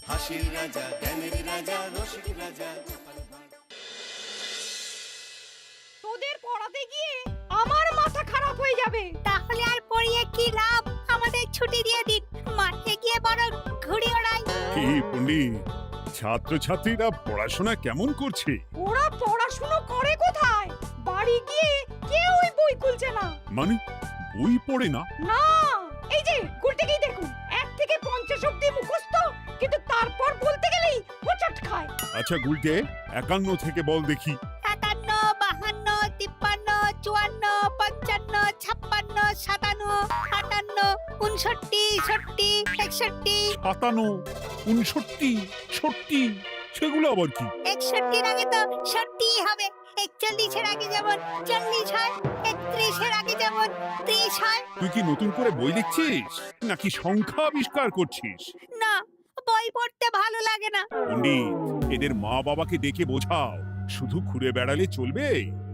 হাসির রাজা, জ্ঞানের রাজা, রসিক রাজা। তোদের পড়াতে গিয়ে আমার মাথা খারাপ হয়ে যাবে। তাহলে আর পড়িয়ে কি লাভ? আমাদের ছুটি দিয়ে দিন, মাঠে গিয়ে বরং ঘুড়ি ওড়াই। কি পণ্ডিত, ছাত্রছাত্রীরা পড়াশোনা কেমন করছে? ওরা পড়াশুনো করে কোথায়? বাড়ি গিয়ে কেউই বই খুলছে না। মানে বই পড়ে না? না, এই যে গুলটেকেই দেখুন, 1 থেকে 50 অবধি মুখস্থ, কিন্তু তারপর বলতে গেলেই হোঁচট খায়। আচ্ছা গুলটে, 51 থেকে বল দেখি। 51, 52, 53, 54, 55, 56, 57, 58, 59, 60, 61। 57, 59, 60, সেগুলো আবার কি? 61 আগে তো 60 হবে। 41 এর আগে যেমন 40 হয়, 31 এর আগে যেমন 30 হয়। তুই কি নতুন করে বই লিখছিস নাকি সংখ্যা আবিষ্কার করছিস? না, বই পড়তে ভালো লাগে না। পণ্ডিত, এদের মা বাবাকে দেখে বোঝাও, শুধু ঘুরে বেড়ালে চলবে,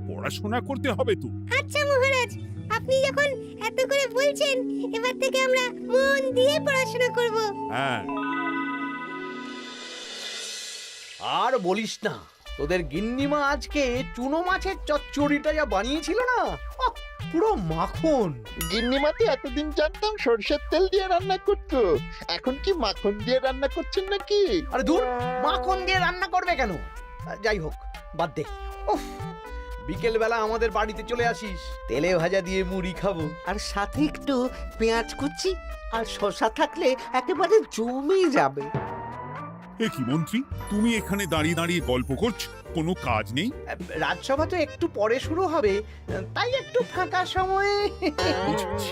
পড়াশোনা করতে হবে তো। আচ্ছা মহারাজ, আপনি যখন এত করে বলছেন, এবার থেকে আমরা মন দিয়ে পড়াশোনা করব। হ্যাঁ। আর বলিস না, তোদের গিন্নিমা আজকে চুনো মাছের চচ্চড়িটা যা বানিয়েছিল না, আহ, পুরো মাখন। গিন্নিমাতে এতদিন জানতাম সরষের তেল দিয়ে রান্না করতো, এখন কি মাখন দিয়ে রান্না করছেন নাকি? আরে দূর, মাখন দিয়ে রান্না করবে কেন? যাই হোক, বাদ দে। উফ, বিকেল বেলা আমাদের বাড়িতে চলে আসিস, তেলে ভাজা দিয়ে মুড়ি খাবো। আর সাথে একটু পেঁয়াজ কুচি আর শসা থাকলে একেবারে জমে যাবে। এ কি মন্ত্রী, তুমি এখানে দাঁড়িয়ে দাঁড়িয়ে গল্প করছো, কোনো কাজ নেই? রাজসভা তো একটু পরে শুরু হবে, তাই একটু ফাঁকা সময়ে। বুঝেছি।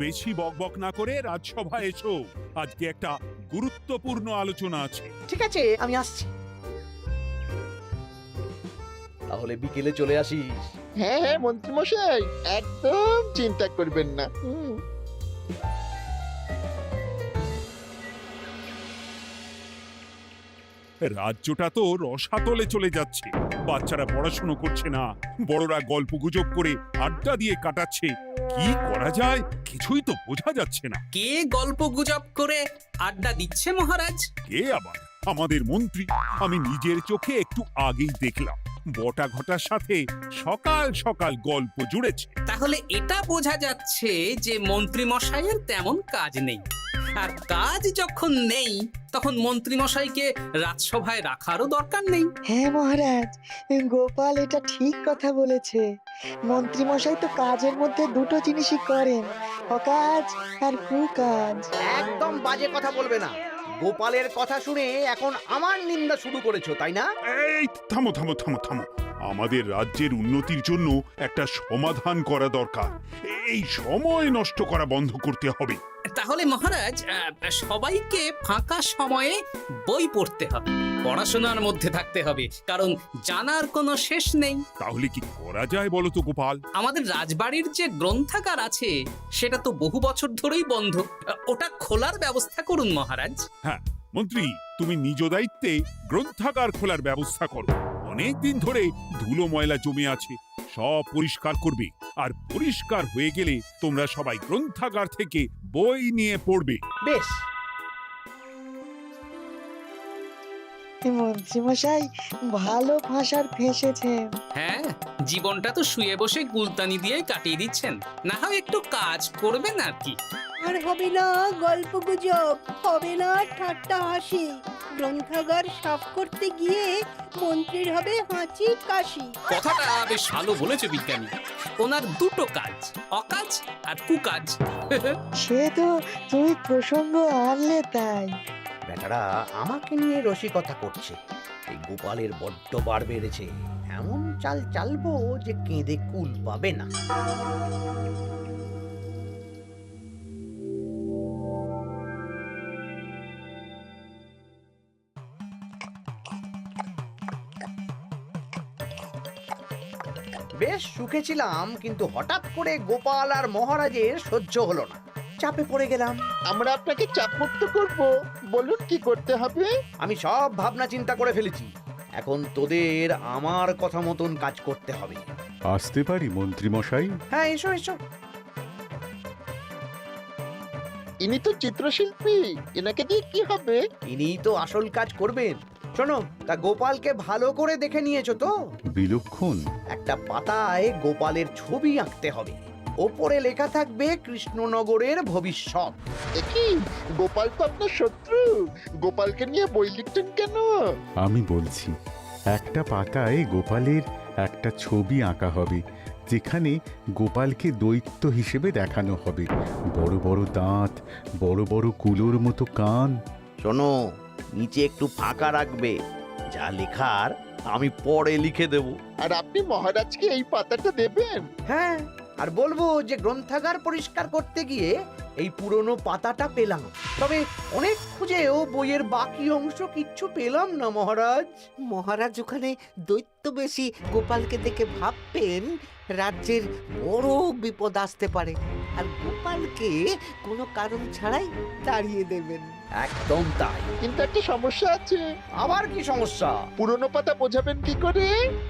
বেশি বকবক না করে রাজসভায় এসো, আজকে একটা গুরুত্বপূর্ণ আলোচনা আছে। ঠিক আছে, আমি আসছি। তাহলে বিকেলে চলে আসিস। হ্যাঁ হ্যাঁ মন্ত্রীমশাই, একদম চিন্তা করবেন না। রাজ্যটা তো রসাতলে চলে যাচ্ছে, বাচ্চারা পড়াশোনা করছে না, বড়রা গল্প গুজব করে আড্ডা দিয়ে কাটাচ্ছে। কি করা যায় কিছুই তো বোঝা যাচ্ছে না। কে গল্প গুজব করে আড্ডা দিচ্ছে মহারাজ? কে আবার? আমাদের মন্ত্রী। আমি নিজের চোখে একটু আগেই দেখলাম, বটা ঘটার সাথে সকাল সকাল গল্প জুড়েছে। তাহলে এটা বোঝা যাচ্ছে যে মন্ত্রী মশাইয়ের তেমন কাজ নেই, আর কাজ যখন নেই তখন মন্ত্রী মশাইকে রাজসভায় রাখারও দরকার নেই। হ্যাঁ মহারাজ, গোপাল এটা ঠিক কথা বলেছে। মন্ত্রী মশাই তো কাজের মধ্যে দুটো জিনিসই করেন, অকাজ আর কুকাজ। একদম বাজে কথা বলবে না। গোপালের কথা শুনে এখন আমার নিন্দা শুরু করেছো, তাই না? এই থামো থামো থামো থামো, আমাদের রাজ্যের উন্নতির জন্য একটা সমাধান করা দরকার। এই সময় নষ্ট করা বন্ধ করতে হবে। তাহলে মহারাজ, সবাইকে ফাঁকা সময়ে বই পড়তে হবে, পড়াশোনার মধ্যে থাকতে হবে, কারণ জানার কোনো শেষ নেই। তাহলে কি করা যায় বলো তো গোপাল? আমাদের রাজবাড়ির যে গ্রন্থাগার আছে সেটা তো বহু বছর ধরেই বন্ধ, ওটা খোলার ব্যবস্থা করুন মহারাজ। হ্যাঁ মন্ত্রী, তুমি নিজ দায়িত্বে গ্রন্থাগার খোলার ব্যবস্থা করো। অনেক দিন ধরে ধুলো ময়লা জমে আছে, সব পরিষ্কার করবে, আর পরিষ্কার হয়ে গেলে তোমরা সবাই গ্রন্থাগার থেকে বই নিয়ে পড়বে। বেশ। মন্ত্রী মশাই ভালো ভাষার ফেঁসেছেন। হ্যাঁ, জীবনটা তো শুয়ে বসে গুলতানি দিয়ে কাটিয়ে দিচ্ছেন, না হয় একটু কাজ করবেন আর কি। আর হবে না গল্প গুজব, হবে না ঠাট্টা হাসি। গ্রন্থাগার সাফ করতে গিয়ে মন্ত্রীর হবে হাঁচি কাশি। কথাটা বেশ ভালো বলেছে বিজ্ঞানী। ওনার দুটো কাজ, অকাজ আর কুকাজ। সে তো তুমি প্রসঙ্গ আনলে তাই। বেটারা আমাকে নিয়ে রসিকতা করছে। এই গোপালের বড্ড বার বেড়েছে, এমন চাল চালবো যে কেঁদে কুল পাবে না। বেশ সুখে ছিলাম, কিন্তু হঠাৎ করে গোপাল আর মহারাজের সহ্য হলো না, চাপে পড়ে গেলাম। আমরা আপনাকে চাপমুক্ত করব, বলুন কি করতে হবে? আমি সব ভাবনা চিন্তা করে ফেলেছি, এখন তোদের আমার কথা মতন কাজ করতে হবে। আসতে পারি মন্ত্রী মশাই? হ্যাঁ, এসো এসো। ইনি তো চিত্রশিল্পী, এনাকে দিয়ে কি হবে? ইনিই তো আসল কাজ করবেন। শোনো, তা গোপালকে ভালো করে দেখে নিয়েছো তো? বিলক্ষণ। একটা পাতায় গোপালের ছবি আঁকতে হবে, ওপরে লেখা থাকবে কৃষ্ণনগরের ভবিষ্যৎ। কি গোপাল তো আপনার শত্রু, গোপালকে নিয়ে বই লিখছেন কেন? আমি বলছি, একটা পাতায় গোপালের একটা ছবি আঁকা হবে, যেখানে গোপালকে দৈত্য হিসেবে দেখানো হবে। বড় বড় দাঁত, বড় বড় কুলোর মতো কান। শোনো, নিচে একটু ফাঁকা রাখবে, যা লেখার আমি পরে লিখে দেব। আর আপনি মহারাজকে এই পাতাটা দেবেন? হ্যাঁ, আর বলবো যে গ্রন্থাগার পরিষ্কার করতে গিয়ে এই পুরনো পাতাটা পেলাম, তবে অনেক খুঁজেও বইয়ের বাকি অংশ কিচ্ছু পেলাম না মহারাজ। মহারাজ ওখানে দৈত্য বেশি গোপালকে দেখে ভাববেন রাজ্যের বড় বিপদ আসতে পারে, আর গোপালকে কোনো কারণ ছাড়াই তাড়িয়ে দেবেন। একদম তাই। কিন্তু একটা সমস্যা আছে। আবার কি সমস্যা? পুরনো পাতা বোঝাবেন কি করে?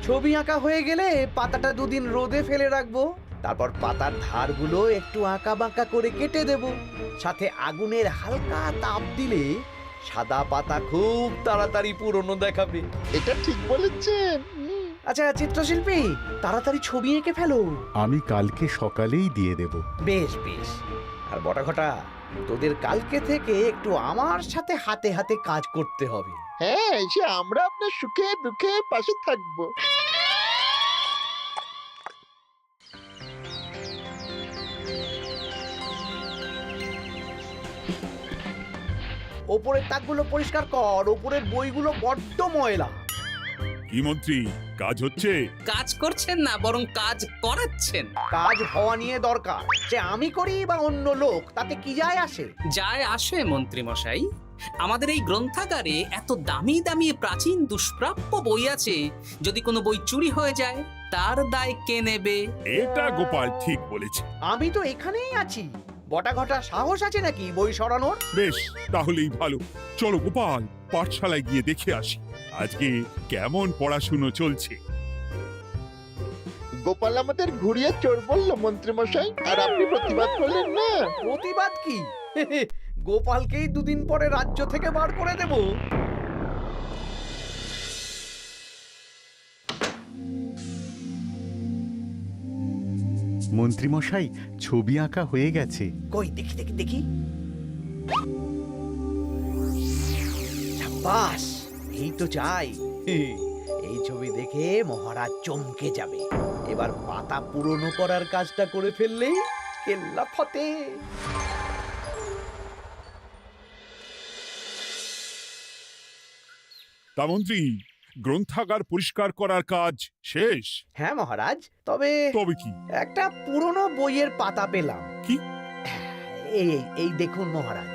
ছবি আঁকা হয়ে গেলে পাতাটা দুদিন রোদে ফেলে রাখবো, তারপর পাতার ধারগুলো একটু আঁকা বাঁকা করে কেটে দেব, সাথে আগুনের হালকা তাপ দিলে সাদা পাতা খুব তাড়াতাড়ি পুরনো দেখাবে। এটা ঠিক বলেছেন। আচ্ছা চিত্রশিল্পী, তাড়াতাড়ি ছবি এঁকে ফেলো। আমি কালকে সকালেই দিয়ে দেব। বেশ বেশ। আর বটা ঘটা, তোদের কালকে থেকে একটু আমার সাথে হাতে হাতে কাজ করতে হবে। হ্যাঁ, সে আমরা আপনার সুখে দুঃখে পাশে থাকবো। ওপরের তাকগুলো পরিষ্কার কর, ওপরের বইগুলো বড্ড ময়লা। কি মন্ত্রী, কাজ হচ্ছে? কাজ করছেন না, বরং কাজ করাচ্ছেন। কাজ হওয়া নিয়ে দরকার, যে আমি করি বা অন্য লোক, তাতে কি যায় আসে? যায় আসে মন্ত্রী মশাই। আমাদের এই গ্রন্থাগারে এত দামি দামি প্রাচীন দুষ্প্রাপ্য বই আছে, যদি কোনো বই চুরি হয়ে যায় তার দায় কে নেবে? এটা গোপাল ঠিক বলেছে। আমি তো এখানেই আছি, বটা ঘটা সাহস আছে নাকি বই সরানোর? বেশ, তাহলেই ভালো। চলো গোপাল, পাঠশালায় গিয়ে দেখে আসি আজকে কেমন পড়াশুনো চলছে। গোপাল আমাদের ঘুরিয়ে চোর বললো মন্ত্রী মশাই, আর আপনি প্রতিবাদ করলেন না। প্রতিবাদ কি? গোপালকেই দুদিন পরে রাজ্য থেকে বার করে দেব। মন্ত্রীমশাই, ছবি আঁকা হয়ে গেছে। কই দেখি দেখি দেখি। সাব্বাস, এই তো চাই। এই ছবি দেখে মহারাজ চমকে যাবে। এবার পাতা পুরনো করার কাজটা করে ফেললেই কেল্লা ফতে। তা মন্ত্রী, গ্রন্থাগার পরিষ্কার করার কাজ শেষ? হ্যাঁ মহারাজ, তবে তবে কি? একটা পুরনো বইয়ের পাতা পেলাম। কি? এই এই দেখুন মহারাজ,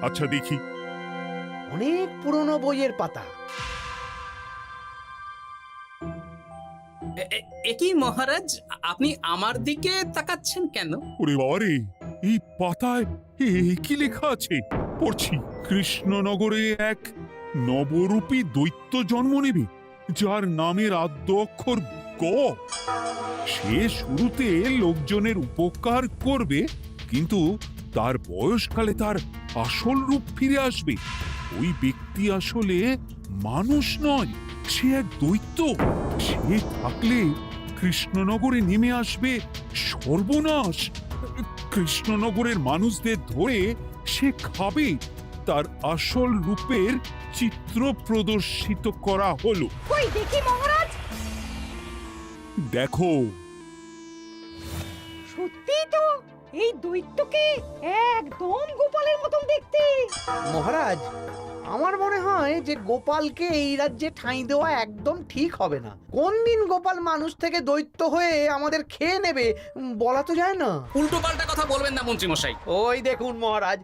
আচ্ছা দেখি। অনেক পুরনো বইয়ের পাতা। একই মহারাজ, আপনি আমার দিকে তাকাচ্ছেন কেন? ওরে বাবারে, এই পাতায় কি লেখা আছে? পড়ছি, কৃষ্ণনগরে এক নবরূপী দৈত্য জন্ম নেবে, যার নামের আদ্য অক্ষর গ। সে শুরুতে লোকজনের উপকার করবে, কিন্তু তার বয়সকালে তার আসল রূপ ফিরে আসবে। ওই ব্যক্তি আসলে মানুষ নয়, সে এক দৈত্য। সে থাকলে কৃষ্ণনগরে নেমে আসবে সর্বনাশ। কৃষ্ণনগরের মানুষদের ধরে সে খাবে। তার আসল রূপের চিত্র প্রদর্শিত করা হলো। কই দেখি মহারাজ। দেখো, সত্যি তো, এই দৈত্যকে একদম গোপালের মতন দেখতে। মহারাজ, আমার মনে হয় যে গোপালকে এই রাজ্যে ঠাঁই দেওয়া একদম ঠিক হবে না। কোন দিন গোপাল মানুষ থেকে দৈত্য হয়ে আমাদের খেয়ে নেবে বলা তো যায় না। উল্টো পাল্টা কথা বলবেন না মন্ত্রী মশাই। ওই দেখুন মহারাজ,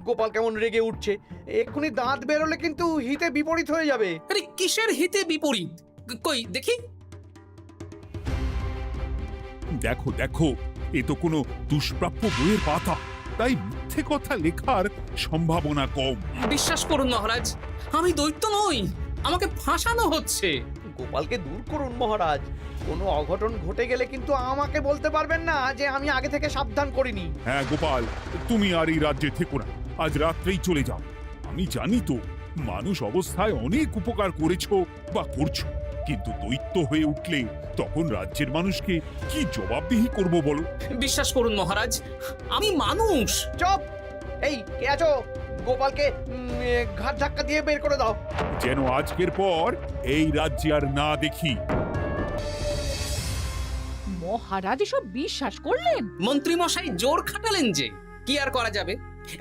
গোপাল কেমন রেগে উঠছে। এক্ষুনি দাঁত বেরোলে কিন্তু হিতে বিপরীত হয়ে যাবে। আরে কিসের হিতে বিপরীত? কই দেখি। দেখো দেখো, এ তো কোনো দুষ্প্রাপ্য বইয়ের পাতা, তাই মিথ্যে কথা লেখার সম্ভাবনা কম। বিশ্বাস করুন মহারাজ, আমি দৈত্য নই, আমাকে ফাঁসানো হচ্ছে। গোপালকে দূর করুন মহারাজ। কোনো অঘটন ঘটে গেলে কিন্তু আমাকে বলতে পারবেন না যে আমি আগে থেকে সাবধান করিনি। হ্যাঁ গোপাল, তুমি আর এই রাজ্যে থেকো না, আজ রাত্রেই চলে যাও। আমি জানি তো মানুষ অবস্থায় অনেক উপকার করেছো বা করছো, কিন্তু দৈত্য হয়ে উঠলে তখন রাজ্যের মানুষকে কি জবাবদিহি করব বলো? বিশ্বাস করুন মহারাজ, আমি মানুষ। চুপ! এই কে আছো? গোপালকে ঘাট ধাক্কা দিয়ে বের করে দাও। যেন আজকের পর এই রাজ্যে আর না দেখি। মহারাজ এসব বিশ্বাস করলেন? মন্ত্রী মশাই জোর খাটালেন যে, কি আর করা যাবে।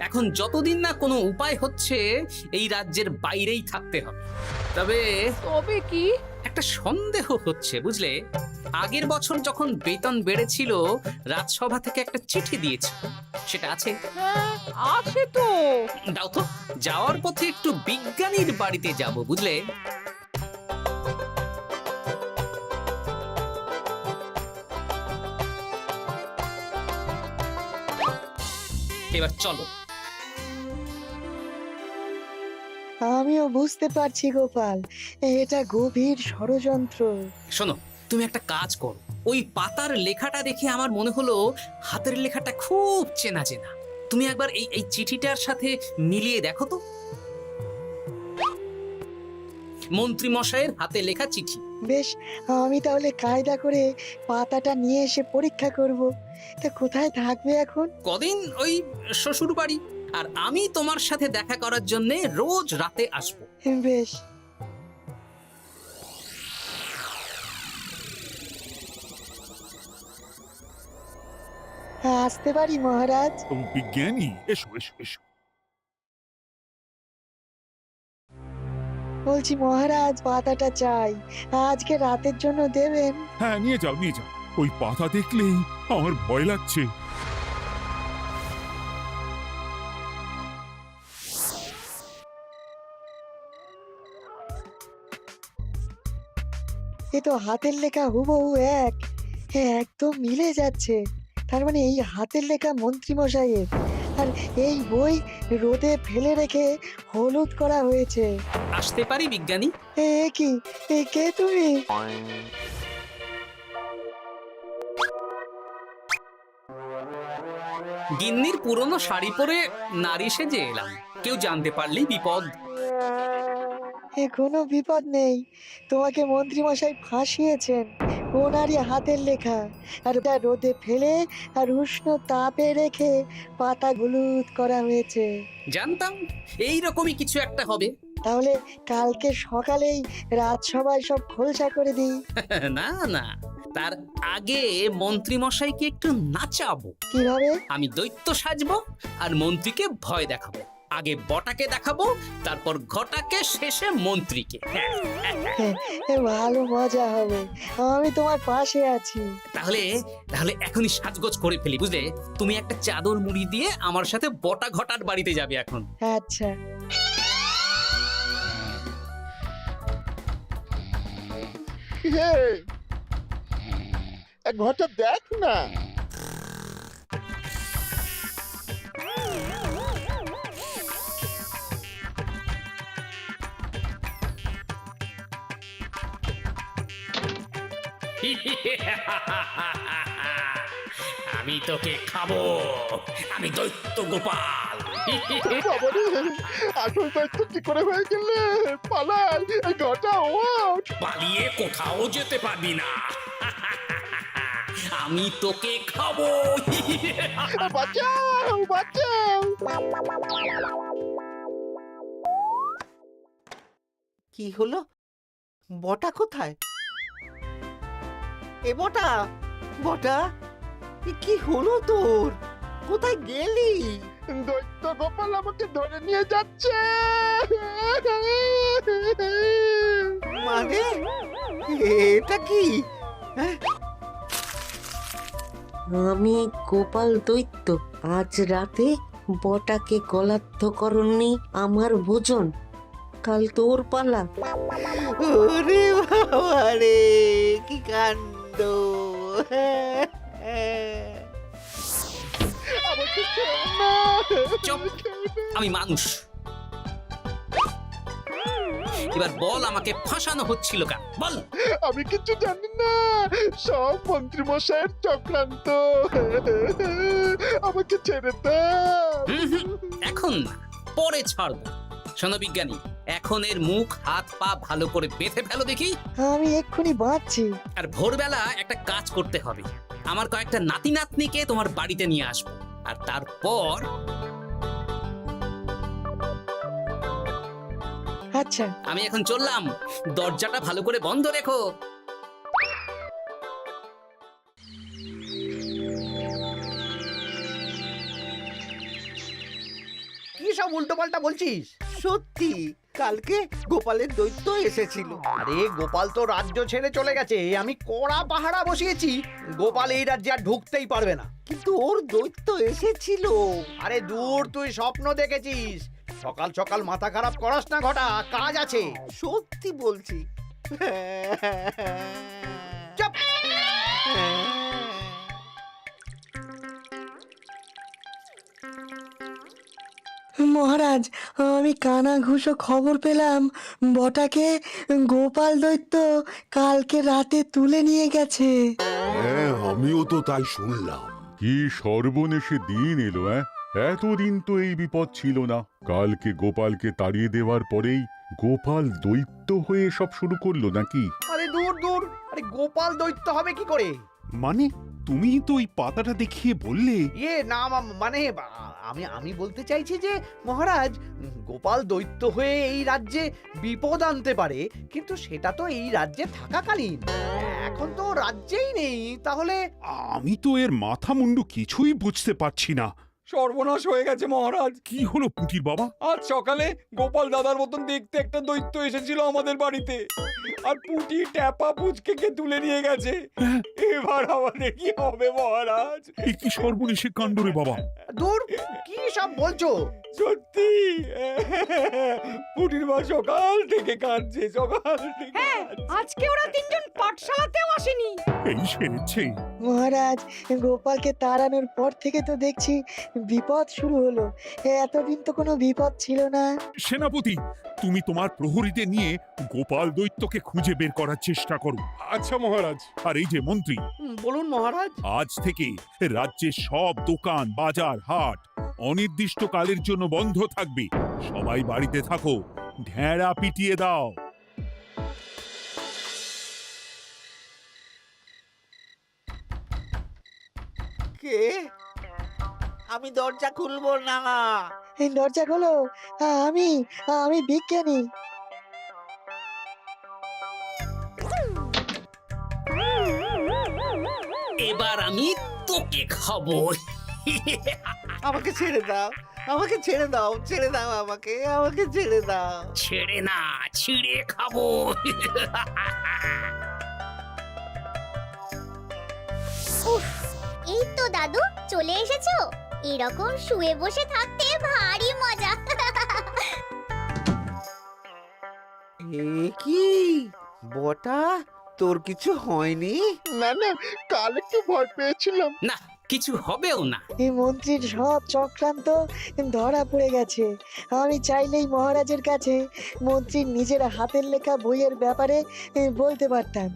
এখন যতদিন না কোনো উপায় হচ্ছে এই রাজ্যের বাইরেই থাকতে হবে। তবে কি? একটা সন্দেহ হচ্ছে বুঝলে। আগের বছর যখন বেতন বেড়েছিল, রাজসভা থেকে একটা চিঠি দিয়েছে, সেটা আছে? হ্যাঁ, আছে তো। দাও তো, যাওয়ার পথে একটু বিজ্ঞানীর বাড়িতে যাব বুঝলে। এবার চলো। আমিও বুঝতে পারছি গোপাল, এটা গভীর ষড়যন্ত্র। শোনো, তুমি একটা কাজ করো। ওই পাতার লেখাটা দেখে আমার মনে হলো হাতের লেখাটা খুব চেনা চেনা। তুমি একবার এই চিঠিটার সাথে মিলিয়ে দেখো তো। মন্ত্রী মশাইয়ের হাতে লেখা চিঠি। বেশ, আমি তাহলে কায়দা করে পাতাটা নিয়ে এসে পরীক্ষা করব। তা কোথায় থাকবে এখন? কদিন ওই শ্বশুর বাড়ি, আর আমি তোমার সাথে দেখা করার জন্য রোজ রাতে আসবো। বেশ। আসতে পারি মহারাজ? বিজ্ঞানী, এসো এসো এসো। বলছি মহারাজ, পাতাটা চাই, আজকে রাতের জন্য দেবেন? হ্যাঁ, নিয়ে যাও নিয়ে যাও। ওই পাতা দেখলেই আমার ভয় লাগছে। এ তো হাতের লেখা হুবহু এক, একদম মিলে যাচ্ছে। তার মানে এই হাতের লেখা মন্ত্রী মশাইয়ের, আর এই বই রোদে ফেলে রেখে হলুদ করা হয়েছে। আসতে পারি বিজ্ঞানী? এ কি, এ কে তুমি? গিন্নির পুরনো শাড়ি পরে নারী সেজে এলাম, কেউ জানতে পারলেই বিপদ। এ কোনো বিপদ নেই, তোমাকে মন্ত্রী মশাই ফাঁসিয়েছেন। ওনারই হাতের লেখা, আর ওটা রোদে ফেলে আর উষ্ণ তাপে রেখে পাতা হলুদ করা হয়েছে। জানতাম এইরকমই কিছু একটা হবে। তাহলে কালকে সকালেই রাজসভায় সব খোলসা করে দিই। না না, তার আগে মন্ত্রী মশাইকে একটু নাচাবো। কিভাবে? আমি দৈত্য সাজবো আর মন্ত্রীকে ভয় দেখাবো। আগে বটাকে দেখাবো, তারপর ঘটাকে, শেষে মন্ত্রীকে। এ ভালো মজা হবে, আমি তোমার পাশে আছি। তাহলে তাহলে এখনই সাজগোজ করে ফেলি বুঝলে। তুমি একটা চাদর মুড়ি দিয়ে আমার সাথে বটা ঘটার বাড়িতে যাবে এখন। আচ্ছা। ঘরটা দেখ না। আমি তোকে খাবো, আমি দৈত্য গোপাল। আসল দায়িত্ব কি করে হয়ে গেলে? পালাই, ঘরটা ওঠ। পালিয়ে কোথাও যেতে পারবি না, আমি তোকে খাবো। বাঁচাও বাঁচাও। কি হলো? বটা কোথায়? এ বটা, বটা, এ কি হলো তোর? কোথায় গেলি? দৈত্য গোপাল আমাকে ধরে নিয়ে যাচ্ছে। মানে এটা কি? আমি গোপাল দৈত্য, আজ রাতে বটাকে গলাদ্ধ করনি আমার ভোজন, কাল তোর পালা। ওরে বাবা রে, কি কাণ্ড! চুপ, আমি মানুষ। এবার বল আমাকে ফাঁসানো হচ্ছিল কেন বল। আমি কিছু জানি না, সব মন্ত্রী মশাইয়ের চক্রান্ত। আমাকে ছেড়ে দাও। এখন না, পরে ছাড়বো। শোনো বিজ্ঞানী, এখন এর মুখ হাত পা ভালো করে বেঁধে ফেলো দেখি। আমি এক্ষুনি বাঁচছি। আর ভোরবেলা একটা কাজ করতে হবে, আমার কয়েকটা নাতি নাতনিকে তোমার বাড়িতে নিয়ে আসবো, আর তারপর আচ্ছা, আমি এখন চললাম, দরজাটা ভালো করে বন্ধ রেখো। কি সব উল্টো পাল্টা বলছিস? সত্যি কালকে গোপালের দৈত্য এসেছিল। আরে গোপাল তো রাজ্য ছেড়ে চলে গেছে, আমি কড়া পাহারা বসিয়েছি। গোপাল এই রাজ্যে আর ঢুকতেই পারবে না। কিন্তু ওর দৈত্য এসেছিল। আরে দূর, তুই স্বপ্ন দেখেছিস। সকাল সকাল মাথা খারাপ করাস না ঘটা, কাজ আছে। সত্যি বলছি। চুপ! মহারাজ, আমি কানা ঘুষো খবর পেলাম বটাকে গোপাল দৈত্য কালকে রাতে তুলে নিয়ে গেছে। হ্যাঁ, আমিও তো তাই শুনলাম। কি সর্বনেশে দিন এলো! এতদিন তো এই বিপদ ছিল না। কালকে গোপালকে তাড়িয়ে দেওয়ার পরেই গোপাল দৈত্য হয়ে সব শুরু করলো নাকি? আরে দূর দূর, আরে গোপাল দৈত্য হবে কি করে? মানে তুমি তো ওই পাতাটা দেখিয়ে বললে। না, মানে আমি বলতে চাইছি যে মহারাজ, গোপাল দৈত্য হয়ে এই রাজ্যে বিপদ আনতে পারে, কিন্তু সেটা তো এই রাজ্যে থাকাকালীন। এখন তো রাজ্যেই নেই, তাহলে আমি তো এর মাথা মুন্ডু কিছুই বুঝতে পারছি না। সর্বনাশ হয়ে গেছে মহারাজ। কি হলো পুটির বাবা? আজ সকালে গোপাল দাদার মতন দেখতে একটা দৈত্য এসেছিল আমাদের বাড়িতে, আর পুটি ট্যাপা পুচকে তুলে নিয়ে গেছে। এবার আমাদের কি হবে মহারাজ? এ কি সর্বনেশে কাণ্ড রে বাবা! দূর, কি সব বলছো? সত্যি পুটির মা সকাল থেকে কাঁদছে, সকাল থেকে। হ্যাঁ, আজকে ওরা তিনজন পাঠশালাতেও আসেনি। এই সেরেছে। মহারাজ, গোপালকে তাড়ানোর পর থেকে তো দেখছি বিপদ শুরু হলো। এতদিন তো কোনো বিপদ ছিল না। সেনাপতি, তুমি তোমার প্রহরীদের নিয়ে গোপাল দৈত্যকে খুঁজে বের করার চেষ্টা করো। আচ্ছা মহারাজ। আর এই যে মন্ত্রী, বলুন মহারাজ। আজ থেকে রাজ্যের সব দোকান, বাজার, হাট অনির্দিষ্টকালের জন্য বন্ধ থাকবে। সবাই বাড়িতে থাকো, ঢেঁড়া পিটিয়ে দাও। কে? আমি দরজা খুলবো না। এই দরজা খোলো, আমি বিজ্ঞানী। এবার আমি তোকে খাবো। আমাকে ছেড়ে দাও, আমাকে ছেড়ে দাও, ছেড়ে দাও, আমাকে ছেড়ে দাও। ছেড়ে না, ছিঁড়ে খাবো। এই তো দাদু চলে এসেছো। এরকম শুয়ে বসে থাকতে ভারী মজা। এ কি বটা, তোর কিছু হয়নি? না না, কাল একটু ভয় পেয়েছিলাম। না, কিছু হবেও না। এই মন্ত্রীর সব চক্রান্ত ধরা পড়ে গেছে। আমি চাইলেই মহারাজের কাছে মন্ত্রীর নিজের হাতের লেখা বইয়ের ব্যাপারে বলতে পারতাম,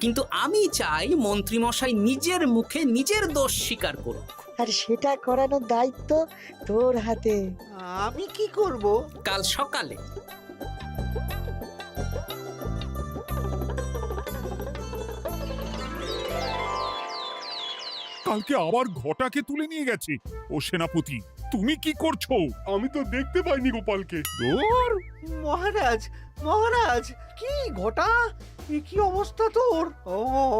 কিন্তু আমি চাই মন্ত্রী মশাই নিজের মুখে নিজের দোষ স্বীকার করুক। আর সেটা করানোর দায়িত্ব তোর হাতে। আমি কি করব? কাল সকালে কালকে আবার ঘটাকে তুলে নিয়ে গেছে। ও সেনাপতি, তুমি কি করছো? আমি তো দেখতে পাইনি গোপালকে। দূর! মহারাজ, মহারাজ, কি ঘটা, কি অবস্থা তোর?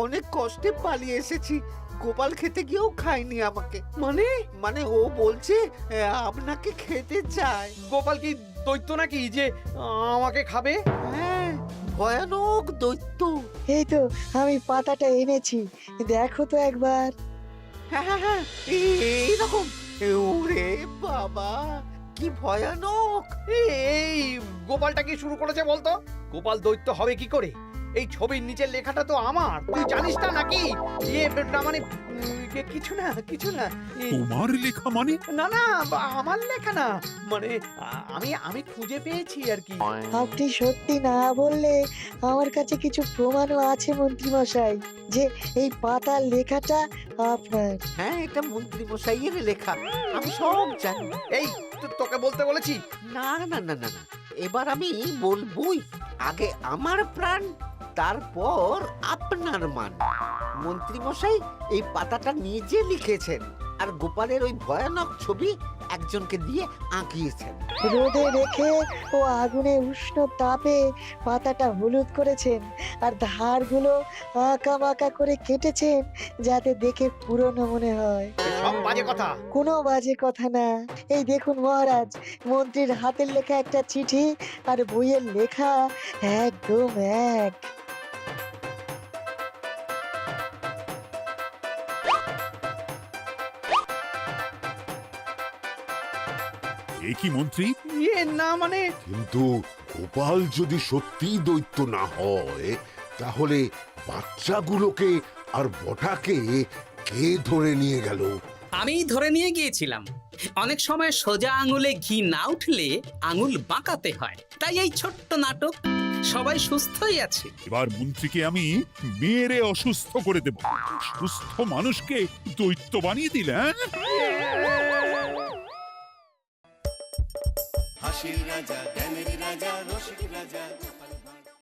অনেক কষ্টে পালিয়ে এসেছি। গোপাল খেতে গিয়েও খায়নি আমাকে। মানে ও বলছে আপনাকে খেতে চায়। গোপাল কি দৈত্য নাকি যে আমাকে খাবে? হ্যাঁ, ভয়ানক দৈত্য। এই তো আমি পাতাটা এনেছি, দেখো তো একবার। হ্যাঁ, এইরকম। ওরে বাবা, কি ভয়ানক! এই গোপালটা কি শুরু করেছে বলতো? গোপাল দৈত্য হবে কি করে? এই ছবির নিচের লেখাটা তো আমার, তুই জানিস না নাকি? ইয়ে না মানে কিছু না কিছু না তোমার লেখা মানে? না না আমার লেখা না, মানে আমি খুঁজে পেয়েছি আর কি। আপনি সত্যি না বললে আমার কাছে কিছু প্রমাণও আছে মন্ত্রী মশাই, যে এই পাতার লেখাটা আপনার। হ্যাঁ, এটা মন্ত্রী মশাইয়ের লেখা, আমি সব জানি। এই তোকে বলতে বলেছি। না না না না না, এবার আমি বলবই। আগে আমার প্রাণ, তারপর আপনার মান। মন্ত্রী মশাই এই পাতাটা নিজে লিখেছেন, আর গোপালের ওই ভয়ানক ছবি একজনকে দিয়ে আঁকিয়েছেন। রোদে রেখে ও আগুনে উষ্ণ তাপে পাতাটা হলুদ করেছেন, আর ধারগুলো আঁকা বাঁকা করে কেটেছেন যাতে দেখে পুরনো মনে হয়। সব বাজে কথা। কোনো বাজে কথা না। এই দেখুন মহারাজ, মন্ত্রীর হাতের লেখা একটা চিঠি আর বইয়ের লেখা একদম এক। এ কি মন্ত্রী? ইয়ে না মানে কিন্তু গোপাল যদি সত্যিই দৈত্য না হয়, তাহলে বাচ্চাগুলোকে আর বটাকে কে ধরে নিয়ে গেল? আমিই ধরে নিয়ে গিয়েছিলাম। অনেক সময় সোজা আঙুলে ঘি না উঠলে আঙুল বাঁকাতে হয়, তাই এই ছোট্ট নাটক। সবাই সুস্থই আছে। এবার মন্ত্রীকে আমি মেরে অসুস্থ করে দেব। সুস্থ মানুষকে দৈত্য বানিয়ে দিলে, হ্যাঁ? হাসির রাজা জ্ঞানের রাজা রসিক রাজা